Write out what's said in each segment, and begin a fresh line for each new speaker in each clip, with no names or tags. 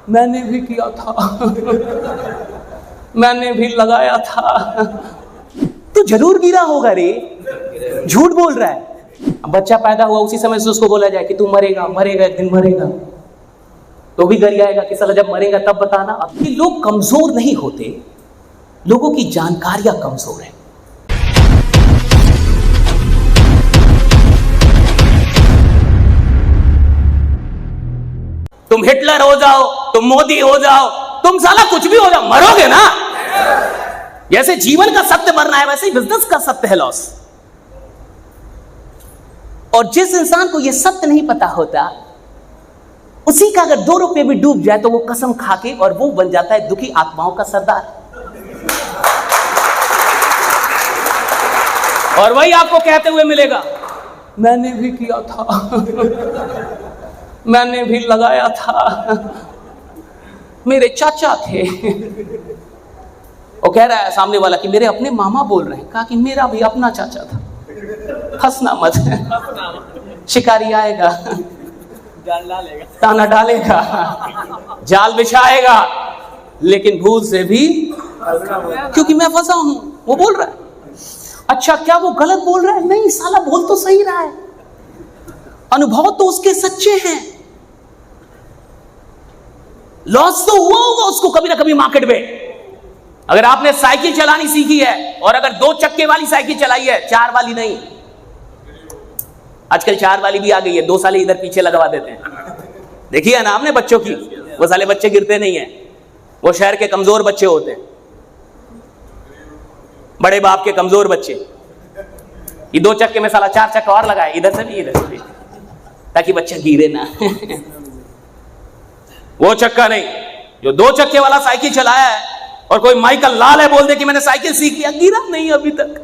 मैंने भी किया था, मैंने भी लगाया था। तो जरूर गिरा होगा रे, झूठ बोल रहा है। अब बच्चा पैदा हुआ उसी समय से उसको बोला जाए कि तू मरेगा, मरेगा, एक दिन मरेगा, तो भी गर आएगा कि साला जब मरेगा तब बताना। अब ये लोग कमजोर नहीं होते, लोगों की जानकारियां कमजोर है। तुम हिटलर हो जाओ, तुम मोदी हो जाओ, तुम साला कुछ भी हो जाओ, मरोगे ना। जैसे जीवन का सत्य मरना है, वैसे ही बिजनेस का सत्य है लॉस। और जिस इंसान को यह सत्य नहीं पता होता, उसी का अगर 2 रुपए भी डूब जाए तो वो कसम खा के, और वो बन जाता है दुखी आत्माओं का सरदार। और वही आपको कहते हुए मिलेगा, मैंने भी किया था, मैंने भी लगाया था, मेरे चाचा थे। वो कह रहा है सामने वाला कि मेरे अपने मामा बोल रहे हैं। कहा कि मेरा भी अपना चाचा था। हंसना मत, शिकारी आएगा, ताना डालेगा, जाल बिछाएगा, लेकिन भूल से भी, क्योंकि मैं फंसा हूं। वो बोल रहा है, अच्छा क्या वो गलत बोल रहा है? नहीं साला, बोल तो सही रहा है, अनुभव तो उसके सच्चे हैं। लॉस तो हुआ होगा उसको कभी ना कभी मार्केट में। अगर आपने साइकिल चलानी सीखी है, और अगर 2 चक्के वाली साइकिल चलाई है, 4 वाली नहीं, आजकल 4 वाली भी आ गई है, 2 साले इधर पीछे लगवा देते हैं। देखिए ना आपने बच्चों की, वो साले बच्चे गिरते नहीं है, वो शहर के कमजोर बच्चे होते हैं, बड़े बाप के कमजोर बच्चे। ये 2 चक्के में साला 4 चक्का और लगाए, इधर से भी इधर से भी, ताकि बच्चा गिरे ना। वो चक्का नहीं, जो 2 चक्के वाला साइकिल चलाया है, और कोई माइकल लाल है बोल दे कि मैंने साइकिल सीख लिया, गिरा नहीं अभी तक।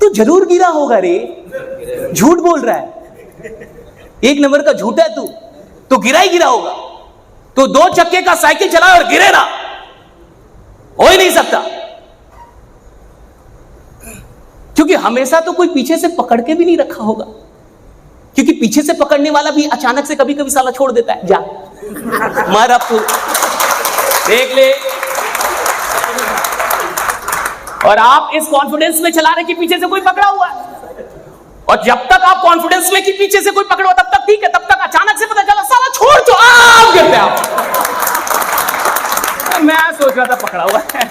तो जरूर गिरा होगा रे, झूठ बोल रहा है, 1 नंबर का झूठा है तू। तो गिरा ही गिरा होगा। तो 2 चक्के का साइकिल चलाए और गिरे ना, हो ही नहीं सकता। क्योंकि हमेशा तो कोई पीछे से पकड़ के भी नहीं रखा होगा, क्योंकि पीछे से पकड़ने वाला भी अचानक से कभी कभी साला छोड़ देता है, जा मार अब तू देख ले। और आप इस कॉन्फिडेंस में चला रहे कि पीछे से कोई पकड़ा हुआ है, और जब तक आप कॉन्फिडेंस में कि पीछे से कोई पकड़ा तब तक ठीक है, तब तक अचानक से पता चला साला छोड़ तो आप गिरते आप। मैं सोच रहा था पकड़ा हुआ है,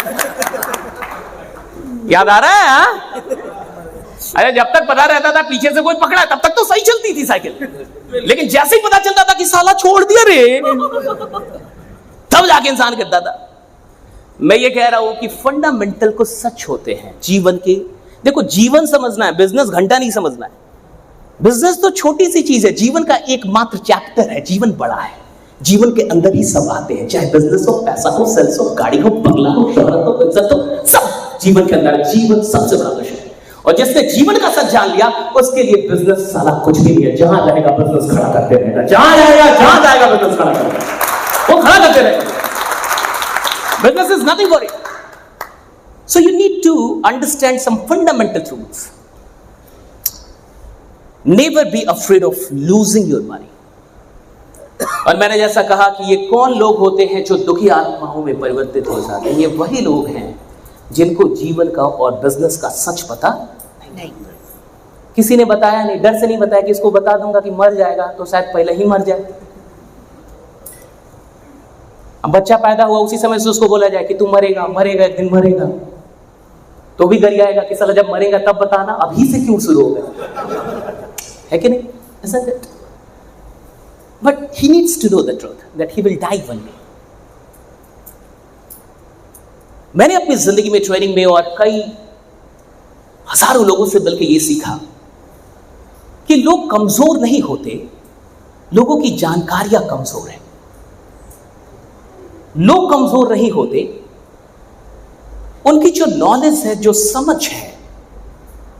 याद आ रहा है? हाँ? अरे जब तक पता रहता था पीछे से कोई पकड़ा है, तब तक तो सही चलती थी साइकिल, लेकिन जैसे ही पता चलता था कि साला छोड़ दिया रे, तब जाके इंसान गिरता था। मैं ये कह रहा हूं कि फंडामेंटल को सच होते हैं जीवन के। देखो, जीवन समझना है, बिजनेस घंटा नहीं समझना है। बिजनेस तो छोटी सी चीज है, जीवन का एकमात्र चैप्टर है। जीवन बड़ा है, जीवन के अंदर ही सब आते हैं, चाहे बिजनेस हो, पैसा हो, सेल्स हो, गाड़ी हो, बंगला हो, शोहरत हो, इज्जत हो, सब जीवन के अंदर। जीवन सबसे बड़ा विषय है, और जिसने जीवन का सच जान लिया, उसके लिए बिजनेस साला कुछ भी नहीं है। जहां रहेगा बिजनेस खड़ा करते रहेगा, जहां रहेगा, जहां जाएगा बिजनेस खड़ा करेगा, वो खड़ा करते रहेगा। Business is nothing for it. So you need to understand some fundamental truths. Never be afraid of losing your money. और मैंने जैसा कहा कि ये कौन लोग होते हैं जो दुखी आत्माओं में परिवर्तित हो जाते हैं? ये वही लोग हैं जिनको जीवन का और बिजनेस का सच पता नहीं। किसी ने बताया नहीं, डर से नहीं बताया कि इसको बता दूंगा कि मर जाएगा तो शायद पहले ही मर जाए। अब बच्चा पैदा हुआ उसी समय से उसको बोला जाए कि तू मरेगा, मरेगा, एक दिन मरेगा, तो भी गर आएगा कि साला जब मरेगा तब बताना। अभी से क्यों शुरू हो गया, है कि नहीं? Isn't it? But he needs to know the truth that he will die one day. मैंने अपनी जिंदगी में ट्रेनिंग में और कई हजारों लोगों से बल्कि ये सीखा कि लोग कमजोर नहीं होते, लोगों की जानकारियां कमजोर है। लोग कमजोर नहीं होते, उनकी जो नॉलेज है, जो समझ है,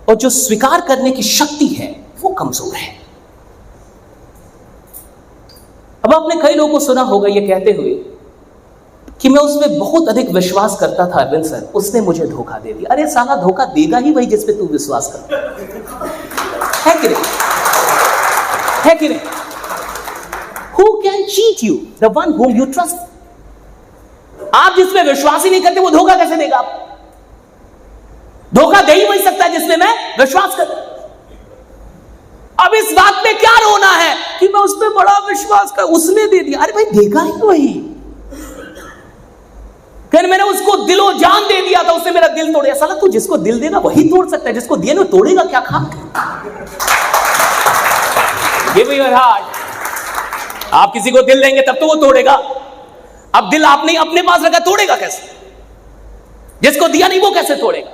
और जो स्वीकार करने की शक्ति है, वो कमजोर है। अब आपने कई लोगों को सुना होगा ये कहते हुए कि मैं उसमें बहुत अधिक विश्वास करता था अरविंद सर, उसने मुझे धोखा दे दिया। अरे साला, धोखा देगा ही वही जिस पे तू विश्वास करता है कि नहीं? है कि नहीं? Who can cheat you? The one whom you trust. आप जिसमें विश्वास ही नहीं करते वो धोखा कैसे देगा? आप धोखा दे ही वही सकता है जिसमें मैं विश्वास करता। अब इस बात में क्या रोना है कि मैं उस पर बड़ा विश्वास कर, उसने दे दिया। अरे भाई देगा ही वही। फिर मैंने उसको दिलो जान दे दिया था, उसने मेरा दिल तोड़ दिया। साला तू जिसको दिल देगा वही तोड़ सकता है, जिसको दिया ना तोड़ेगा क्या? खा Give me your heart. आप किसी को दिल देंगे तब तो वो तोड़ेगा। अब दिल आपने अपने पास रखा, तोड़ेगा कैसे? जिसको दिया नहीं वो कैसे तोड़ेगा?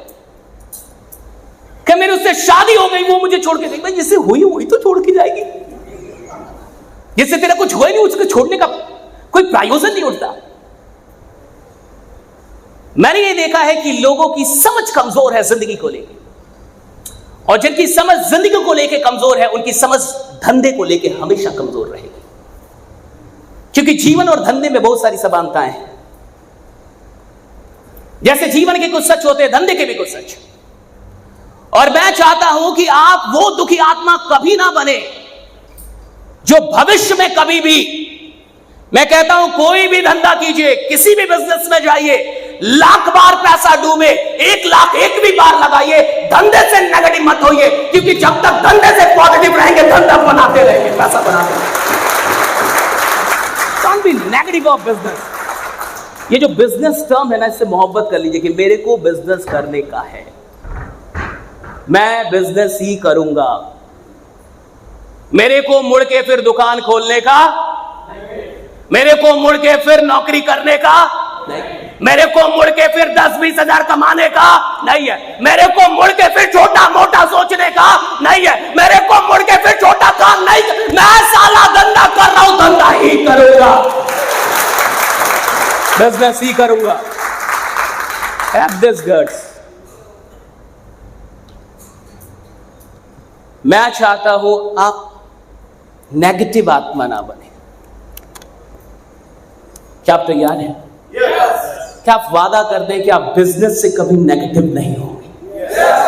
कि मेरे उससे शादी हो गई, वो मुझे छोड़ के गई। भाई जिससे हुई वही तो छोड़ के जाएगी। जिससे तेरा कुछ हुआ ही नहीं उसको छोड़ने का कोई प्रायोजन नहीं उठता। मैंने ये देखा है कि लोगों की समझ कमजोर है जिंदगी को लेकर, और जिनकी समझ जिंदगी को लेकर कमजोर है उनकी समझ धंधे को लेकर हमेशा कमजोर रहेगी। क्योंकि जीवन और धंधे में बहुत सारी समानताएं हैं। जैसे जीवन के कुछ सच होते हैं, धंधे के भी कुछ सच। और मैं चाहता हूं कि आप वो दुखी आत्मा कभी ना बने जो भविष्य में कभी भी, मैं कहता हूं कोई भी धंधा कीजिए, किसी भी बिजनेस में जाइए, लाख बार पैसा डूबे, 1 लाख एक भी बार लगाइए, धंधे से नेगेटिव मत होइए। क्योंकि जब तक धंधे से पॉजिटिव रहेंगे धंधा बनाते रहेंगे, पैसा बनाते रहेंगे। Don't be negative of business. ये जो बिजनेस टर्म है ना, इससे मोहब्बत कर लीजिए कि मेरे को बिजनेस करने का है, मैं बिजनेस ही करूंगा। मेरे को मुड़ के फिर दुकान खोलने का, मेरे को मुड़ के फिर नौकरी करने का नहीं, मेरे को मुड़ के फिर 10-20 हजार कमाने का नहीं है, मेरे को मुड़ के फिर छोटा मोटा सोचने का नहीं है, मेरे को मुड़ के फिर छोटा काम नहीं। मैं साला धंधा कर रहा हूं, धंधा ही करूंगा, बिजनेस ही करूंगा। Have this guts. मैं चाहता हूं आप नेगेटिव आत्मा ना बने। क्या आप तैयार हैं? Yes. क्या आप वादा कर दें कि आप बिजनेस से कभी नेगेटिव नहीं होंगे? Yes.